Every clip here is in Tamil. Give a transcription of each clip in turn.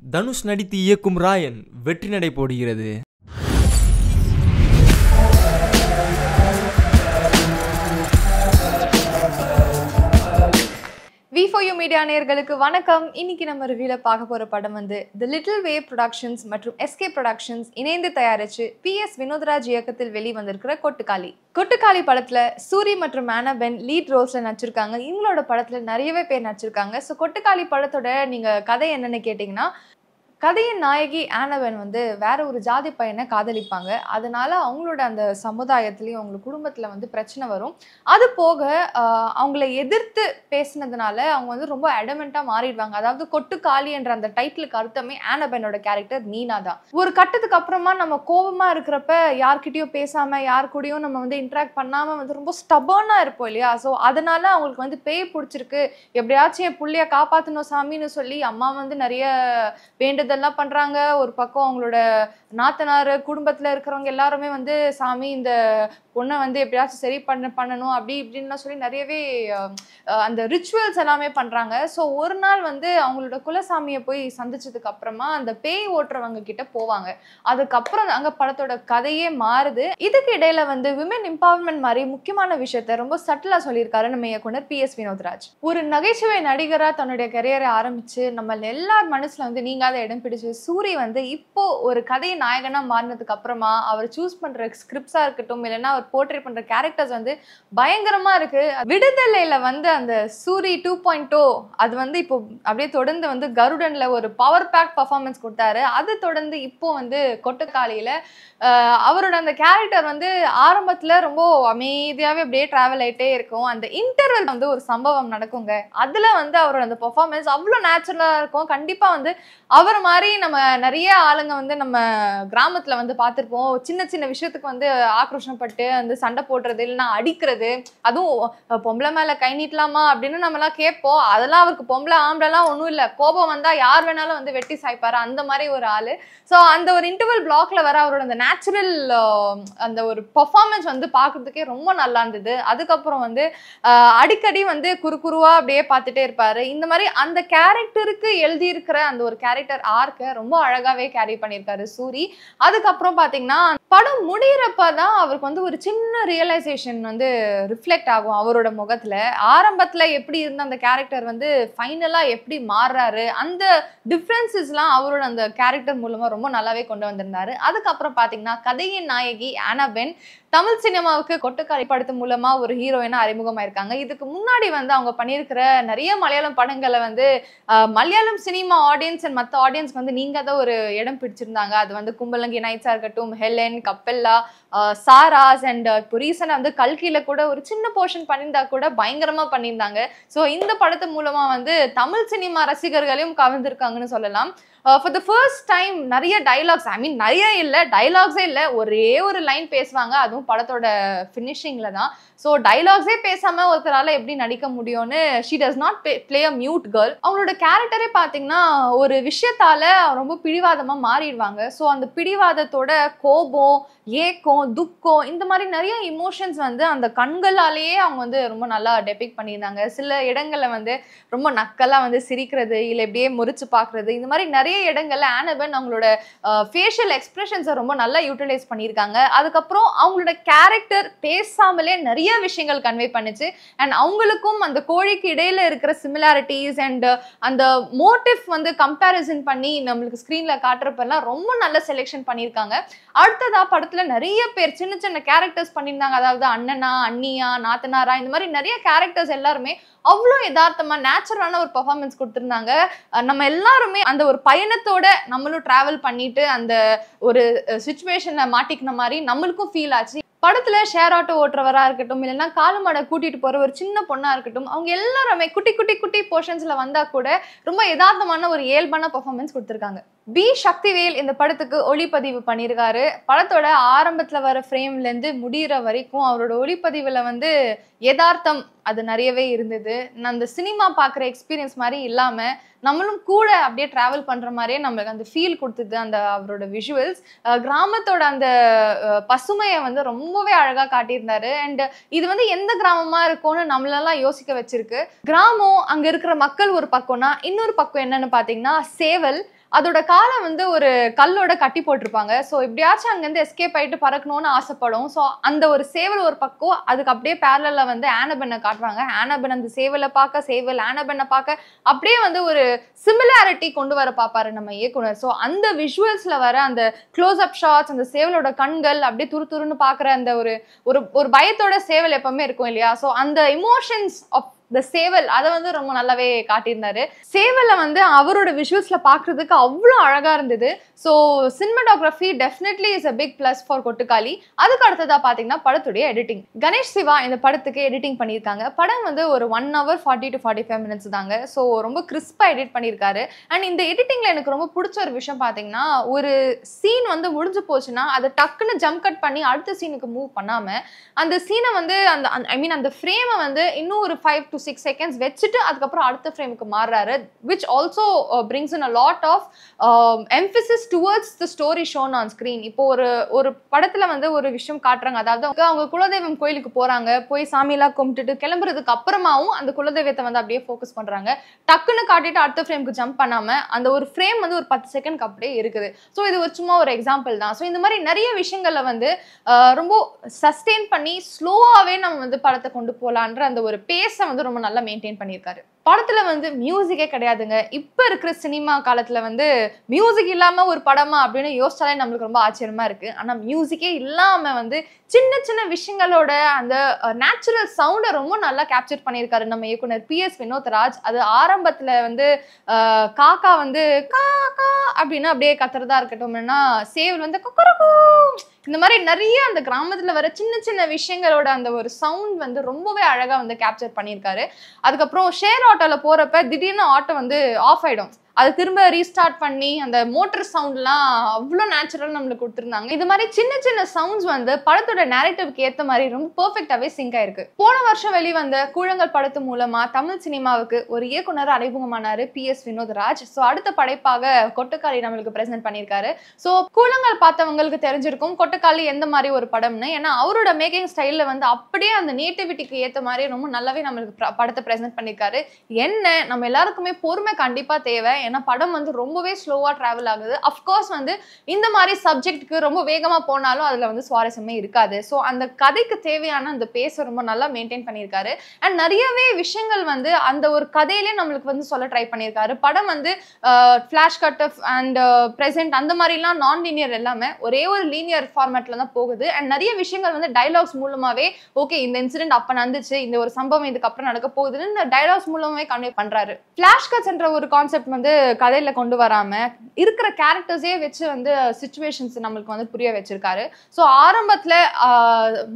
தனுஷ் நடித்து இயக்கும் ராயன் வெற்றி நடை போடுகிறது. V4U மீடியா நேயர்களுக்கு வணக்கம். இன்னைக்கு நம்ம ரிவ்யூல பார்க்க போற படம் வந்து தி லிட்டில் வே ப்ரொடக்ஷன்ஸ் மற்றும் SK ப்ரொடக்ஷன்ஸ் இணைந்து தயாரிச்சு PS வினோத்ராஜ் இயக்கத்தில் வெளிவந்திருக்கிற கொட்டுக்காளி. கொட்டுக்காளி படத்துல சூரி மற்றும் ஆனபென் லீட் ரோல்ஸ்ல நடிச்சிருக்காங்க. இவங்களோட படத்துல நிறையவே பேர் நடிச்சிருக்காங்க. ஸோ கொட்டுக்காளி படத்தோட நீங்க கதை என்னன்னு கேட்டீங்கன்னா, கதையின் நாயகி ஆனபென் வந்து வேற ஒரு ஜாதி பையனை காதலிப்பாங்க. அதனால அவங்களோட அந்த சமுதாயத்திலையும் அவங்க குடும்பத்துல வந்து பிரச்சனை வரும். அது போக அவங்கள எதிர்த்து பேசினதுனால அவங்க வந்து ரொம்ப அடமெண்டா மாறிடுவாங்க. அதாவது கொட்டுக்காளி என்ற அந்த டைட்டிலுக்கு அர்த்தமே ஆனபெனோட கேரக்டர் மீனா தான். ஒரு கட்டத்துக்கு அப்புறமா நம்ம கோபமா இருக்கிறப்ப யார்கிட்டயும் பேசாம யார் கூடயும் நம்ம வந்து இன்ட்ராக்ட் பண்ணாம வந்து ரொம்ப ஸ்டபர்னா இருப்போம் இல்லையா? ஸோ அதனால அவங்களுக்கு வந்து பேய் பிடிச்சிருக்கு, எப்படியாச்சும் என் புள்ளைய காப்பாற்றணும் சாமின்னு சொல்லி அம்மா வந்து நிறைய வேண்டுதல்லாம் பண்றாங்க. ஒரு பக்கம் அவங்களோட நாத்தனார் குடும்பத்துல இருக்கிறவங்க எல்லாருமே வந்து சாமி இந்த பொண்ணை வந்து எப்படியாச்சும் சரி பண்ணணும் அப்படி இப்படின்லாம் சொல்லி நிறையவே அந்த ரிச்சுவல்ஸ் எல்லாமே பண்றாங்க. ஸோ ஒரு நாள் வந்து அவங்களோட குலசாமியை போய் சந்திச்சதுக்கு அப்புறமா அந்த பேய் ஓட்டுறவங்க கிட்ட போவாங்க. அதுக்கப்புறம் அங்க படத்தோட கதையே மாறுது. இதுக்கு இடையில வந்து விமன் எம்பவர்மெண்ட் மாதிரி முக்கியமான விஷயத்த ரொம்ப சட்டிலா சொல்லியிருக்காரு நம்ம இயக்குனர் PS வினோத்ராஜ். ஒரு நகைச்சுவை நடிகரா தன்னுடைய கரியரை ஆரம்பிச்சு நம்ம எல்லார் மனசுல வந்து நீங்காத இடம் பிடிச்சு சூரி வந்து இப்போ ஒரு கதை நாயகனா மாறினதுக்கு அப்புறமா அவர் சூஸ் பண்ற ஸ்கிரிப்ட்ஸா இருக்கட்டும், இல்லைன்னா அவர் போர்ட்ரே பண்ற கேரக்டர்ஸ் வந்து பயங்கரமா இருக்கு. விடுதலையில வந்து அந்த சூரி 2.0 அது வந்து இப்போ அப்படியே தொடர்ந்து வந்து கருடன்ல ஒரு பவர் பேக் பர்ஃபார்மன்ஸ் கொடுத்தாரு. அது தொடர்ந்து இப்போ வந்து கொட்டுக்காளியில அவரோட அந்த கேரக்டர் வந்து ஆரம்பத்துல ரொம்ப அமைதியாவே அப்படியே டிராவல் ஆயிட்டே இருக்கும். அந்த இன்டர்வல் வந்து ஒரு சம்பவம் நடக்குங்க. அதுல வந்து அவரோட அந்த பெர்ஃபார்மன்ஸ் அவ்வளவு நேச்சுரலா இருக்கும். கண்டிப்பா வந்து அவர் மாதிரி நம்ம நிறைய ஆளுங்க வந்து நம்ம கிராமத்துல வந்து பார்த்திருப்போம். சின்ன சின்ன விஷயத்துக்கு வந்து ஆக்ரோஷப்பட்டு அந்த சண்டை போடுறது, இல்லைன்னா அடிக்கிறது, அதுவும் பொம்பளை மேல கை நீட்டலாமா அப்படின்னு நம்ம எல்லாம் கேட்போம். அதெல்லாம் அவருக்கு பொம்பளை ஆம்பளைலாம் ஒன்றும் இல்லை, கோபம் வந்தா யார் வேணாலும் வந்து வெட்டி சாய்ப்பாரு, அந்த மாதிரி ஒரு ஆளு. ஸோ அந்த ஒரு இன்டர்வல் பிளாக்ல வர அவரோட அந்த நேச்சுரல் அந்த ஒரு பெர்ஃபார்மன்ஸ் வந்து பார்க்கறதுக்கே ரொம்ப நல்லா இருந்தது. அதுக்கப்புறம் வந்து அடிக்கடி வந்து குறுகுருவா அப்படியே பார்த்துட்டே இருப்பாரு. இந்த மாதிரி அந்த கேரக்டருக்கு எழுதியிருக்கிற அந்த ஒரு கேரக்டர் ஆர்க்க ரொம்ப அழகாவே கேரி பண்ணியிருக்காரு சூரி. அதுக்கப்புறம் பார்த்தீங்கன்னா படம் முடிகிறப்பதான் அவருக்கு வந்து ஒரு சின்ன ரியலைசேஷன் வந்து ரிஃப்ளெக்ட் ஆகும் அவரோட முகத்துல. ஆரம்பத்துல எப்படி இருந்த அந்த கேரக்டர் வந்து ஃபைனலா எப்படி மாறுறாரு, அந்த டிஃப்ரென்சஸ்லாம் அவரோட அந்த கேரக்டர் மூலமா ரொம்ப நல்லாவே கொண்டு வந்திருந்தாரு. அதுக்கப்புறம் பார்த்தீங்கன்னா கதையின் நாயகி ஆனபென் தமிழ் சினிமாவுக்கு கொட்டுக்காளி படத்து மூலமா ஒரு ஹீரோயினா அறிமுகமாயிருக்காங்க. இதுக்கு முன்னாடி வந்து அவங்க பண்ணியிருக்கிற நிறைய மலையாளம் படங்களை வந்து மலையாளம் சினிமா ஆடியன்ஸ் அண்ட் மற்ற ஆடியன்ஸ்க்கு வந்து நீங்க தான் ஒரு இடம் பிடிச்சிருந்தாங்க. அது வந்து கும்பலங்கி நைட்ஸா இருக்கட்டும், ஹெலன், கப்பெல்லா, சாராஸ் அண்ட் இப்போ ரீசெண்டாக வந்து கல்கியில கூட ஒரு சின்ன போர்ஷன் பண்ணியிருந்தா கூட பயங்கரமா பண்ணியிருந்தாங்க. ஸோ இந்த படத்து மூலமா வந்து தமிழ் சினிமா ரசிகர்களையும் கவர்ந்திருக்காங்கன்னு சொல்லலாம். ஃபார் த ஃபர்ஸ்ட் டைம் நிறைய டைலாக்ஸ், ஐ மீன் நிறைய இல்லை, டைலாக்ஸே இல்லை, ஒரே ஒரு லைன் பேசுவாங்க, அதுவும் படத்தோட ஃபினிஷிங்ல தான். ஸோ டைலாக்ஸே பேசாம ஒருத்தரால எப்படி நடிக்க முடியும்னு she does not play a mute girl. அவங்களோட கேரக்டரே பார்த்தீங்கன்னா ஒரு விஷயத்தால ரொம்ப பிடிவாதமா மாறிடுவாங்க. ஸோ அந்த பிடிவாதத்தோட கோபம், ஏக்கம், துக்கம், இந்த மாதிரி நிறைய இமோஷன்ஸ் வந்து அந்த கண்களாலேயே அவங்க வந்து ரொம்ப நல்லா டெபிக் பண்ணியிருந்தாங்க. சில இடங்கள்ல வந்து ரொம்ப நக்கலா வந்து சிரிக்கிறது, இல்லை இப்படியே முறிச்சு பார்க்கறது, இந்த மாதிரி நிறைய இடங்கள்ல ஆனபென் அவங்களோட ஃபேஷியல் எக்ஸ்பிரஷன்ஸை ரொம்ப நல்லா யூட்டிலைஸ் பண்ணியிருக்காங்க. அதுக்கப்புறம் அவங்களோட கேரக்டர் பேசாமலே நிறைய விஷயங்கள் கன்வே பண்ணுச்சு. அண்ட் அவங்களுக்கும் அந்த கோழிக்கு இடையில இருக்கிற சிமிலாரிட்டிஸ் அண்ட் அந்த மோட்டிவ் வந்து கம்பேரிசன் பண்ணி நம்மளுக்கு ஸ்கிரீன்ல காட்டுறப்பெல்லாம் ரொம்ப நல்ல செலெக்ஷன் பண்ணியிருக்காங்க. அடுத்ததா படத்துல நிறைய பேர் சின்ன சின்ன கேரக்டர்ஸ் பண்ணியிருந்தாங்க. அதாவது அண்ணனா, அண்ணியா, நாத்தனாரா, இந்த மாதிரி நிறைய கேரக்டர்ஸ் எல்லாருமே அவ்வளோ யதார்த்தமா நேச்சுரலான ஒரு பெர்ஃபார்மன்ஸ் கொடுத்துருந்தாங்க. நம்ம எல்லாருமே அந்த ஒரு பயணத்தோட நம்மளும் டிராவல் பண்ணிட்டு அந்த ஒரு சிச்சுவேஷன்ல மாட்டிக்கின மாதிரி நம்மளுக்கும் ஃபீல் ஆச்சு. படத்துல ஷேர் ஆட்டோ ஓட்டுறவரா இருக்கட்டும், இல்லைன்னா காலமாடை கூட்டிட்டு போற ஒரு சின்ன பொண்ணா இருக்கட்டும், அவங்க எல்லாருமே குட்டி குட்டி குட்டி போர்ஷன்ஸ்ல வந்தா கூட ரொம்ப யதார்த்தமான ஒரு இயல்பான பெர்ஃபார்மன்ஸ் கொடுத்துருக்காங்க. பி சக்திவேல் இந்த படத்துக்கு ஒளிப்பதிவு பண்ணியிருக்காரு. படத்தோட ஆரம்பத்துல வர ஃப்ரேம்ல இருந்து முடிகிற வரைக்கும் அவரோட ஒளிப்பதிவுல வந்து யதார்த்தம் அது நிறையவே இருந்தது. அந்த சினிமா பார்க்குற எக்ஸ்பீரியன்ஸ் மாதிரி இல்லாம நம்மளும் கூட அப்படியே டிராவல் பண்ற மாதிரியே நம்மளுக்கு அந்த ஃபீல் கொடுத்தது அந்த அவரோட விஷுவல்ஸ். கிராமத்தோட அந்த பசுமையை வந்து ரொம்பவே அழகா காட்டியிருந்தாரு. அண்ட் இது வந்து எந்த கிராமமா இருக்கும்னு நம்மளெல்லாம் யோசிக்க வச்சிருக்கு. கிராமம் அங்க இருக்கிற மக்கள் ஒரு பக்கம்னா, இன்னொரு பக்கம் என்னன்னு பாத்தீங்கன்னா சேவல். அதோட காலை வந்து ஒரு கல்லோட கட்டி போட்டிருப்பாங்க. ஸோ எப்படியாச்சும் அங்கேருந்து எஸ்கேப் ஆயிட்டு பறக்கணும்னு ஆசைப்படும். ஸோ அந்த ஒரு சேவல் ஒரு பக்கம், அதுக்கு அப்படியே பேரலா வந்து ஆனபென்னை காட்டுவாங்க. ஆனபென் அந்த சேவலை பார்க்க, சேவல் ஆனபென்னை பார்க்க அப்படியே வந்து ஒரு சிமிலாரிட்டி கொண்டு வர பார்ப்பாரு நம்ம இயக்குனர். ஸோ அந்த விஷுவல்ஸ்ல வர அந்த க்ளோஸ் அப் ஷாட்ஸ், அந்த சேவலோட கண்கள் அப்படியே துரு துருன்னு பார்க்குற அந்த ஒரு ஒரு பயத்தோட சேவல் எப்பவுமே இருக்கும் இல்லையா? ஸோ அந்த இமோஷன்ஸ் ஆஃப் த சேவல் அதை வந்து ரொம்ப நல்லாவே காட்டியிருந்தாரு. சேவலை வந்து அவரோட விஷுவல்ஸ்ல பாக்குறதுக்கு அவ்வளோ அழகா இருந்தது. So cinematography definitely is a big plus for Kottukkaali. அதுக்கு அடுத்ததா பாத்தீங்கன்னா படத்துடைய எடிட்டிங். கணேஷ் சிவா இந்த படத்துக்கு எடிட்டிங் பண்ணியிருக்காங்க. படம் வந்து ஒரு 1 hour 40 to 45 minutes தாங்க. ஸோ ரொம்ப கிறிஸ்பா எடிட் பண்ணியிருக்காரு. அண்ட் இந்த எடிட்டிங்ல எனக்கு ரொம்ப பிடிச்ச ஒரு விஷயம் பாத்தீங்கன்னா, ஒரு சீன் வந்து முடிஞ்சு போச்சுன்னா அதை டக்குன்னு ஜம்ப் கட் பண்ணி அடுத்த சீனுக்கு மூவ் பண்ணாம அந்த சீனை வந்து அந்த ஃப்ரேமை வந்து இன்னும் ஒரு 5 to 6 seconds வச்சுட்டு அதுக்கப்புறம் அடுத்த ஃப்ரேமுக்கு மாறுறாரு. which also brings in a lot of emphasis towards the story shown on screen. இப்போ ஒரு படத்துல வந்து ஒரு விஷயம் காட்டுறாங்க, அதாவது அவங்க குலதெய்வம் கோயிலுக்கு போறாங்க, போய் சாமியெல்லாம் கும்பிட்டுட்டு கிளம்புறதுக்கு அப்புறமாவும் அந்த குலதெய்வத்தை வந்து அப்படியே ஃபோக்கஸ் பண்றாங்க. டக்குன்னு காட்டிட்டு அடுத்த ஃப்ரேமுக்கு ஜம்ப் பண்ணாம அந்த ஒரு ஃப்ரேம் வந்து ஒரு 10 செகண்ட்க்கு அப்படியே இருக்குது. ஸோ இது ஒரு சும்மா ஒரு எக்ஸாம்பிள் தான். ஸோ இந்த மாதிரி நிறைய விஷயங்கள்ல வந்து ரொம்ப சஸ்டெயின் பண்ணி ஸ்லோவாவே நம்ம வந்து படத்தை கொண்டு போலான்ற அந்த ஒரு பேஸை வந்து ரொம்ப நல்லா மெயின்டைன் பண்ணியிருக்காரு. படத்துல வந்து மியூசிக்கே கிடையாதுங்க. இப்ப இருக்கிற சினிமா காலத்துல வந்து மியூசிக் இல்லாம ஒரு படமா அப்படின்னு யோசிச்சாலே நம்மளுக்கு ரொம்ப ஆச்சரியமா இருக்கு. ஆனா மியூசிக்கே இல்லாம வந்து சின்ன சின்ன விஷயங்களோட அந்த நேச்சுரல் சவுண்டை ரொம்ப நல்லா கேப்சர் பண்ணியிருக்காரு நம்ம இயக்குனர் PS வினோத்ராஜ். அது ஆரம்பத்துல வந்து காக்கா வந்து காக்கா அப்படின்னு அப்படியே கத்துறதா இருக்கட்டும்னா, சேவல் வந்து கொக்கரகோ, இந்த மாதிரி நிறைய அந்த கிராமத்துல வர சின்ன சின்ன விஷயங்களோட அந்த ஒரு சவுண்ட் வந்து ரொம்பவே அழகா வந்து கேப்சர் பண்ணியிருக்காரு. அதுக்கப்புறம் ஷேர் ஆட்டோல போறப்ப திடீர்னு ஆட்டோ வந்து ஆஃப் ஆயிடும், அதை திரும்ப ரீஸ்டார்ட் பண்ணி அந்த மோட்டர் சவுண்ட்லாம் அவ்வளோ நேச்சுரல் நம்மளுக்கு கொடுத்துருந்தாங்க. இது மாதிரி சின்ன சின்ன சவுண்ட்ஸ் வந்து படத்தோட நேரேட்டிவ்க்கு ஏற்ற மாதிரி ரொம்ப பெர்ஃபெக்டாவே சிங்க் ஆயிருக்கு. போன வருஷம் வெளிவந்த கூழங்கள் படத்து மூலமா தமிழ் சினிமாவுக்கு ஒரு இயக்குனர் அறிமுகமானாரு PS வினோத்ராஜ். ஸோ அடுத்த படைப்பாக கொட்டுக்காளி நம்மளுக்கு பிரசன்ட் பண்ணியிருக்காரு. ஸோ கூழங்கள் பார்த்தவங்களுக்கு தெரிஞ்சிருக்கும் கொட்டுக்காளி எந்த மாதிரி ஒரு படம்னு. ஏன்னா அவரோட மேக்கிங் ஸ்டைல்ல வந்து அப்படியே அந்த நேட்டிவிட்டிக்கு ஏற்ற மாதிரி ரொம்ப நல்லாவே நம்மளுக்கு படத்தை பிரசன்ட் பண்ணியிருக்காரு. என்ன நம்ம எல்லாருக்குமே பொறுமை கண்டிப்பா தேவை. ஏன்னா படம் வந்து ரொம்பவே ஸ்லோவா டிராவல் ஆகுது. அஃப்கோர்ஸ் வந்து இந்த மாதிரி சப்ஜெக்ட்க்கு ரொம்ப வேகமா போனாலும் அதுல வந்து சுவாரஸ்யமே இருக்காது. ஸோ அந்த கதைக்கு தேவையான அந்த பேஸை ரொம்ப நல்லா மெயின்டைன் பண்ணியிருக்காரு. அண்ட் நிறையவே விஷயங்கள் வந்து அந்த ஒரு கதையிலே நம்மளுக்கு வந்து சொல்ல ட்ரை பண்ணியிருக்காரு. படம் வந்து ஃபிளாஷ் கட் அண்ட் பிரசன்ட் அந்த மாதிரிலாம் நான் லீனியர் எல்லாமே ஒரே ஒரு லீனியர் ஃபார்மேட்ல தான் போகுது. அண்ட் நிறைய விஷயங்கள் வந்து டைலாக்ஸ் மூலமாவே ஓகே இந்த இன்சிடென்ட் அப்ப நடந்துச்சு, இந்த ஒரு சம்பவம் இதுக்கு அப்புறம் நடக்க போகுதுன்னு இந்த டைலாக்ஸ் மூலமாவே கன்வே பண்றாரு. ஃபிளாஷ் கட்ஸ் என்ற ஒரு கான்செப்ட் வந்து கதையில கொண்டு வராம இருக்கிற கேரக்டர்ஸே வச்சு வந்து சிச்சுவேஷன்ஸ் நம்மளுக்கு வந்து புரிய வச்சிருக்காரு. ஸோ ஆரம்பத்துல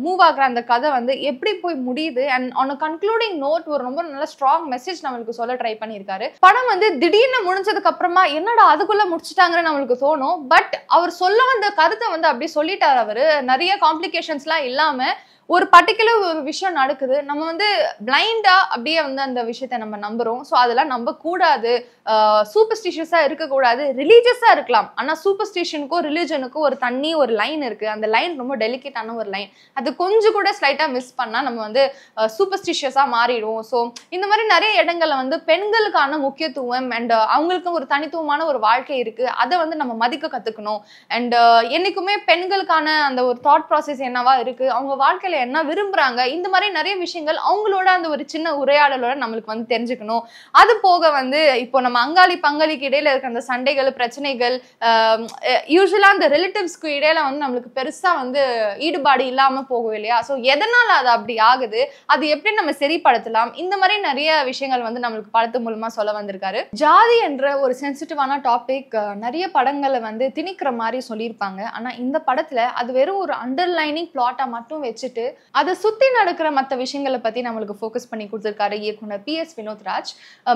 மூவ் ஆகுற அந்த கதை வந்து எப்படி போய் முடியுது and on a concluding note ஒரு ரொம்ப நல்ல ஸ்ட்ராங் மெசேஜ் நம்மளுக்கு சொல்ல ட்ரை பண்ணியிருக்காரு. படம் வந்து திடீர்னு முடிஞ்சதுக்கு அப்புறமா என்னடா அதுக்குள்ள முடிச்சுட்டாங்கன்னு நம்மளுக்கு தோணும். பட் அவர் சொல்ல வந்த கருத்தை வந்து அப்படி சொல்லிட்டாரு. அவரு நிறைய காம்ப்ளிகேஷன்ஸ்லாம் இல்லாம ஒரு பர்டிகுலர் ஒரு விஷயம் நடக்குது, நம்ம வந்து பிளைண்டா அப்படியே வந்து அந்த விஷயத்தை நம்ம நம்புறோம். ஸோ அதெல்லாம் நம்ப கூடாது, சூப்பர்ஸ்டிஷியஸா இருக்கக்கூடாது, ரிலீஜியஸா இருக்கலாம். ஆனா சூப்பர்ஸ்டிஷனுக்கும் ரிலிஜனுக்கும் ஒரு லைன் இருக்கு. அந்த லைன் ரொம்ப டெலிகேட்டான ஒரு லைன். அது கொஞ்சம் கூட ஸ்லைட்டா மிஸ் பண்ணா நம்ம வந்து சூப்பர்ஸ்டிஷியஸா மாறிடுவோம். ஸோ இந்த மாதிரி நிறைய இடங்கள்ல வந்து பெண்களுக்கான முக்கியத்துவம் அண்ட் அவங்களுக்கு ஒரு தனித்துவமான ஒரு வாழ்க்கை இருக்கு, அதை வந்து நம்ம மதிக்க கத்துக்கணும். அண்ட் என்னைக்குமே பெண்களுக்கான அந்த ஒரு தாட் ப்ராசஸ் என்னவா இருக்கு, அவங்க வாழ்க்கையில என்ன விரும்புறாங்க, இந்த மாதிரி நிறைய விஷயங்கள் அவங்களோட அந்த ஒரு சின்ன உரையாடலோட நம்மளுக்கு வந்து தெரிஞ்சுக்கணும். அது போக வந்து இப்போ நம்ம அங்காளி பங்காளிக்கு இடையில இருக்க அந்த சண்டைகள் பிரச்சனைகள் யூஸ்வலா அந்த ரிலேட்டிவ்ஸ்க்கு இடையில வந்து நம்மளுக்கு பெருசா வந்து ஈடுபாடு இல்லாம போகும் இல்லையா? ஸோ எதனால அது அப்படி ஆகுது, அது எப்படி நம்ம சரிப்படுத்தலாம், இந்த மாதிரி நிறைய விஷயங்கள் வந்து நம்மளுக்கு படத்து மூலமா சொல்ல வந்திருக்காரு. ஜாதி என்ற ஒரு சென்சிட்டிவான டாபிக் நிறைய படங்களை வந்து திணிக்கிற மாதிரி சொல்லியிருப்பாங்க. ஆனா இந்த படத்துல அது வெறும் ஒரு அண்டர்லைனிங் பிளாட்டா மட்டும் வச்சுட்டு அதை சுத்தி நடக்கிற மற்ற விஷயங்களை பத்தி நம்மளுக்கு ஃபோக்கஸ் பண்ணி கொடுத்திருக்காரு இயக்குனர் PS Vinothraj.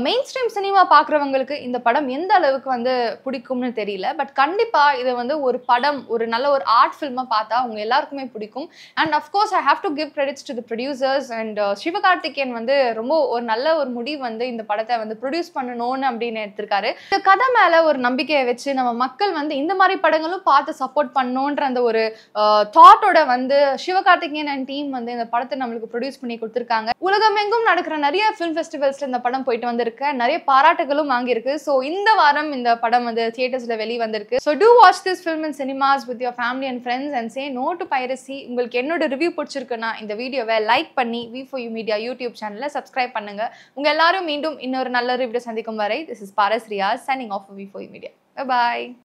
Mainstream cinema பாக்குறவங்களுக்கு இந்த படம் எந்த அளவுக்கு வந்து பிடிக்கும்னு தெரியல. பட் கண்டிப்பா இதை வந்து ஒரு படம், ஒரு நல்ல ஒரு ஆர்ட் ஃபில்மா பார்த்தா அவங்க எல்லாருக்குமே பிடிக்கும். And of course I have to give credits to the producers and Sivakarthikeyan வந்து ரொம்ப ஒரு நல்ல ஒரு முடிவு வந்து இந்த படத்தை வந்து ப்ரொடியூஸ் பண்ணணும்னு அப்படின்னு எடுத்திருக்காரு. இந்த கதை மேல ஒரு நம்பிக்கையை வச்சு நம்ம மக்கள் வந்து இந்த மாதிரி படங்களும் பார்த்து சப்போர்ட் பண்ணணுன்ற அந்த ஒரு தாட்டோட வந்து சிவகார்த்திகேயன் அண்ட் டீம் வந்து இந்த படத்தை நம்மளுக்கு ப்ரொடியூஸ் பண்ணி கொடுத்துருக்காங்க. உலகமெங்கும் நடக்கிற நிறைய ஃபிலிம் ஃபெஸ்டிவல்ஸ்ல இந்த படம் போயிட்டு வந்திருக்கு, நிறைய பாராட்டுகளும் வாங்கியிருக்கு. ஸோ இந்த வாரம் இந்த படம் வந்து தியேட்டர்ஸ்ல வெளி வந்திருக்கு. So to watch this film in cinemas with your family and friends and say no to piracy. உங்களுக்கு என்னோட ரிவ்யூ பிடிச்சிருக்குன்னா இந்த வீடியோவை லைக் பண்ணி V4U மீடியா யூடியூப் சேனலை சப்ஸ்கிரைப் பண்ணுங்க. உங்க எல்லாரும் மீண்டும் இன்னொரு நல்ல ரிவ்யூ சந்திக்கும் வரை, this is Paras Riyaz signing off for V4U media. Bye bye.